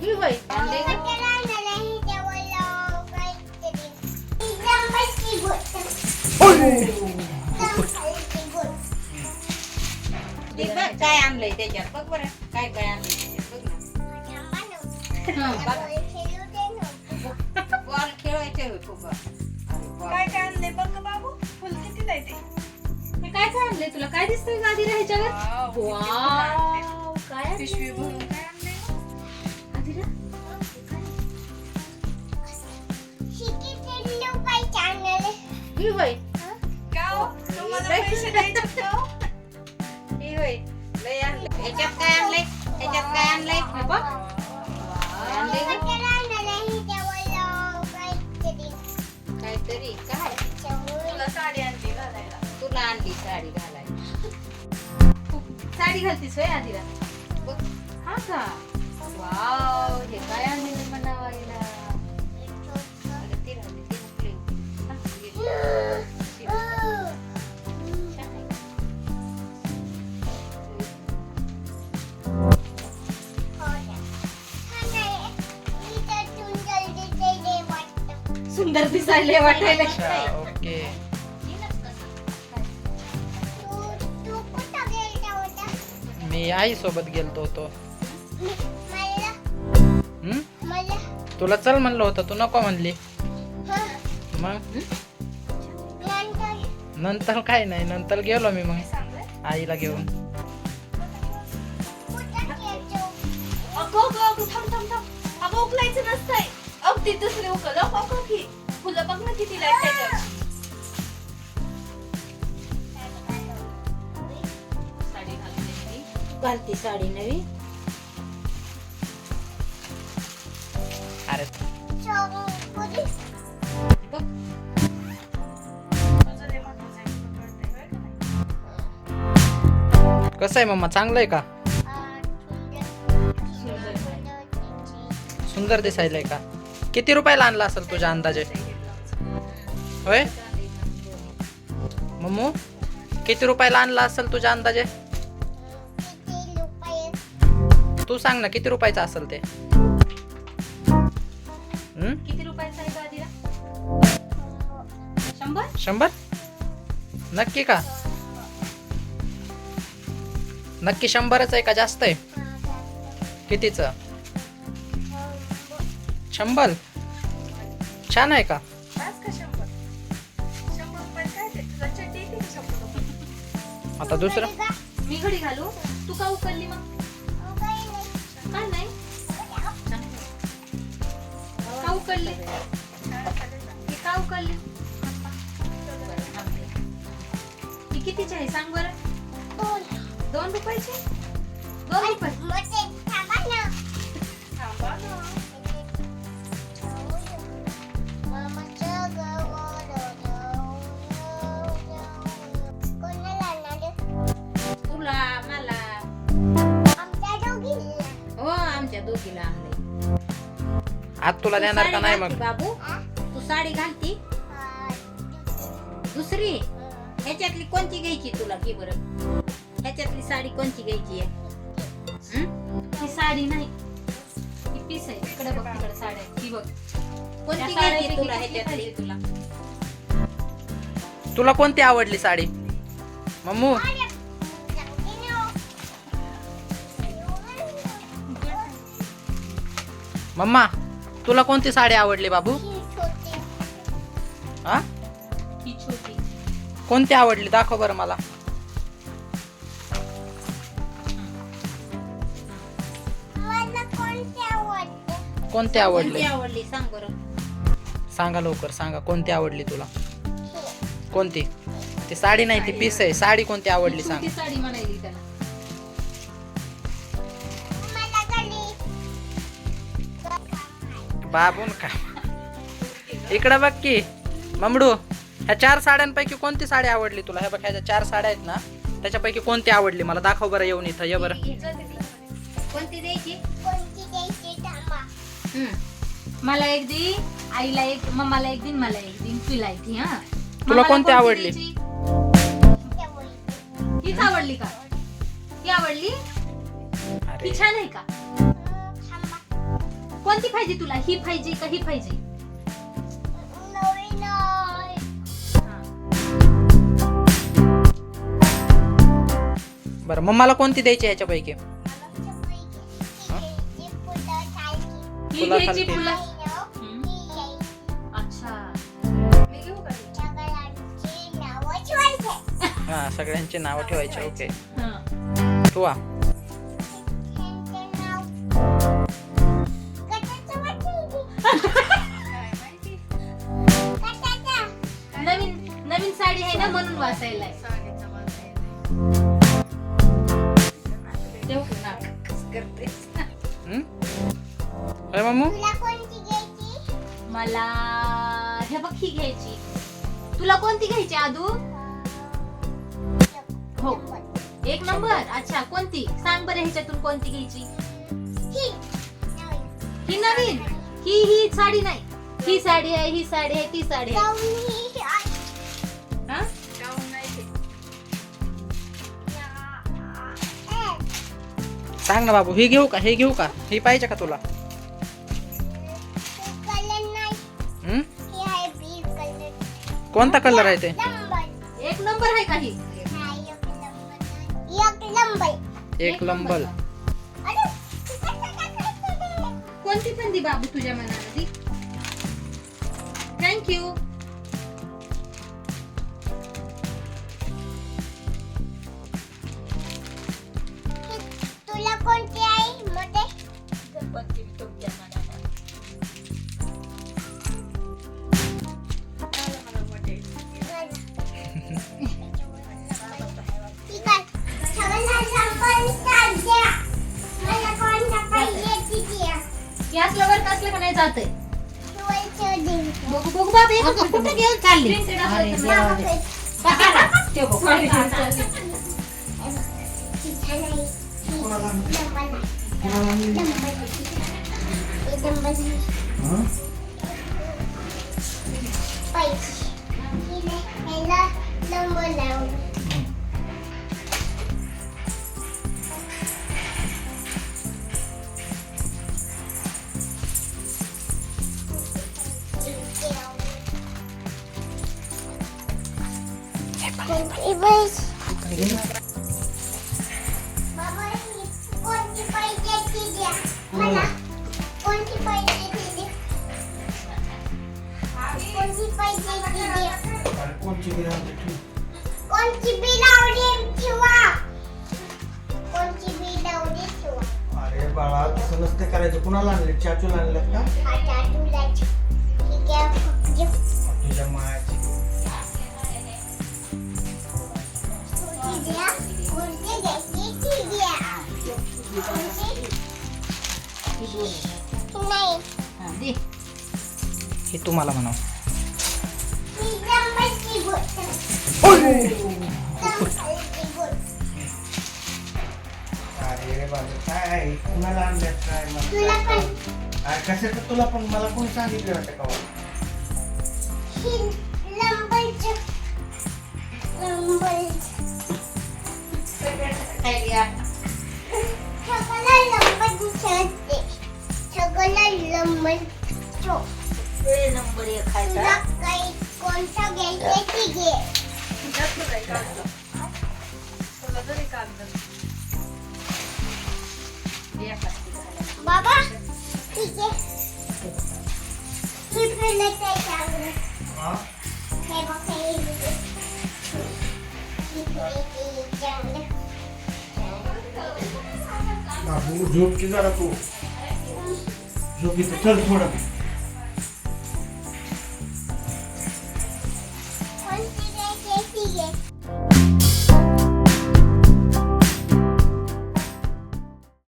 ही बाई आणले का? ते बघ काय आणलंय त्याच्यात बघ बरं काय काय आणलंय त्याच्यात बघ ना. बॉल खेळायचे होतो बघ. काय काय आणले बघ ना बाबू. फुल किती आहे ते? हे काय काय आणलंय तुला काय दिसतंय गादी ह्याच्यावर? वाव, काय आणलंय? पिशवी भरून काय आणले? आदिरा? ही बाई का हो? तुम्हाला पैसे द्यायचे का हो? ही बाई लय आणलंय. ह्याच्यात काय आणलंय? ह्याच्यात काय आणलंय? हे बघ. काय आणलंय गं? काहीतरी काय? तुला साडी आणली घालायला. तुला आणली साडी घालायला. साडी घालतीस होय आदिरा? बघ. हा का? वाव हे काय आणलेलं म्हणावायला? अगं ती राहते ती नुकली. हा, घे. छान आहे. सुंदर दिसायला वाटायला ओके. मी आई सोबत गेलतो होतो. तुला चल म्हणलं होतं तू नको म्हणली. मग नंतर काय नाही नंतर गेलो मी मग आईला घेऊन. अगं थांब थांब थांब. अगं उकलायचं नसतंय. अगदी दुसरे उकल. अगं की फुलं बघ ना किती लाईट त्याच्यात. साडी घालते घालती साडी नवी. अरे बघ तुझं लय महत्वाचं आहे, तुला कळतंय होय का नाही? कसं आहे मम्मा चांगलं आहे का? सुंदर दिसायलंय का? किती रुपयाला आणला असेल तुझ्या अंदाजे? होय मम्मू किती रुपयाला आणला असेल तुझ्या अंदाजे? तू सांग ना किती रुपयाचं असेल ते? किती रुपयाचा आहे गादीला? 100? 100? नक्की का? नक्की 100च आहे का जास्त आहे? कितीच? 100? छान आहे का? आज का 100? 100 रुपये काय ते? तुला चड्डी येते का 100 रुपये? आता दुसरं मी घडी घालू तू का उकलली मग? काय नाही का उकलली? ही का उकलली? ही कितीची आहे सांग बरं? 2 रुपयाची? 2 रुपये? थांबा ना. तुला मला हो आमच्या दोघीला आणलंय. आज तुला देणार का नाही मग? बाबू तू साडी घालती दुसरी ह्याच्यातली कोणती घ्यायची तुला की बरं? ह्याच्यातली साडी कोणती घ्यायची आहे? ही साडी नाही ही पीस आहे. इकडे बघ तिकडे साडी आहे ती बघ. कोणती घ्यायची तुला ह्याच्यातली? तुला कोणती आवडली साडी मम्मू? मम्मा तुला कोणती साडी आवडली बाबू? हा ही छोटी कोणती आवडली दाखव बरं मला. कोणती आवडली? कोणती आवडली सांग बरं? सांगा लवकर सांगा कोणती आवडली तुला? कोणती? ती साडी नाही ती पीस आहे. साडी कोणती आवडली सांग. छोटी साडी म्हणायली त्याला. बाबून का इकडे बघ की ममडू ह्या 4 साड्यांपैकी कोणती साडी आवडली तुला? हे बघ ह्या 4 साड्या आहेत ना त्याच्यापैकी कोणती आवडली मला दाखव बरं येऊन इथं ये बरं. कोणती द्यायची? मला एक दी आईला एक मम्माला एक दिन मला एक दिन तुला एक दी. हा तुला कोणती आवडली? हीच आवडली का? ही आवडली? अरे ही छान आहे का? कोणती पाहिजे तुला? ही पाहिजे का ही पाहिजे? बरं मम्माला कोणती द्यायची ह्याच्यापैकी? ही फुलं घ्यायची खालती. फुलं. अच्छा. मी घेऊ का? हा सगळ्यांची नावं ठेवायची. ओके हा. तू आ. काय माहिती? नवीन नवीन साडी आहे ना म्हणून वाचायला आहे. साडीचा वास आहे. देऊ का नाक? कसं करतेस? काय मामू? मला हे बघ ही घ्यायची. तुला कोणती घ्यायची आदू? हो 1 नंबर. अच्छा कोणती सांग बरं ह्याच्यातून कोणती घ्यायची? ही नवीन. ही साडी नाही. ही साडी आहे, ही साडी आहे, ती साडी आहे. हा? गाऊन नाही ते. सांग ना बाबू, हे घेऊ का हे घेऊ का? हे पाहिजे का तुला? हम्म? कोणता कलर आहे ते? 1 नंबर आहे का ही? एक लंबल. कोणती पण दी बाबू तुझ्या मनाला दी. थँक्यू. तुला कोणती आहे मध्ये? कोणती तुमच्या मनाला? मला मोठे. ठीक आहे. सगळ्यांना संपल साध्या. मला कोणता पाहिजे ती द्या. गॅस लवर कसलं का नाही जातंय? शिवायचं दे. बघू बघू बाबू कुठे घेऊन चालली? अरे देवा दे. बघा ते बघ. बाबा ही कोणती पाहिजे ती द्या. मला कोणती पाहिजे ती द्या. कोणती पाहिजे ती द्या. कोणची बी लावली ठेवा. कोणची बी लावली ठेवा. अरे बाळा तसं नसते करायचं. कुणाला आणले? चाचूला आणलं का? आता तुला ठीक आहे. घे. तुझ्या मायाची. ती द्या. कोणती घ्यायची ती द्या. कोणती? नाही. हा, दे. हे तुम्हाला म्हणाव. ती लंबाची गोष्ट. लंबाची गोष्ट. अरे बाबा काय आहे? कुणाला आणलं काय तुला मला? पण अरे कशाचं तुला पण? मला कोणी सांगितलं वाटतं का? ही लंबाची सगळं लंबाची असते. सगळं लंबाचं. नंबर 1 खायचा. तुला काही कोणता घ्यायचा ती घे. जास्त काय काढलं? तुला जरी काढलं. दे प्लास्टिक घालायला. बाबा ठीक आहे. ही फुलं त्याच्यावर. हा? हे बघ हे इथे. ही फुलं त्याच्यावर. बाबू झोप की जरा तू. झोप इथं. चल थोडं.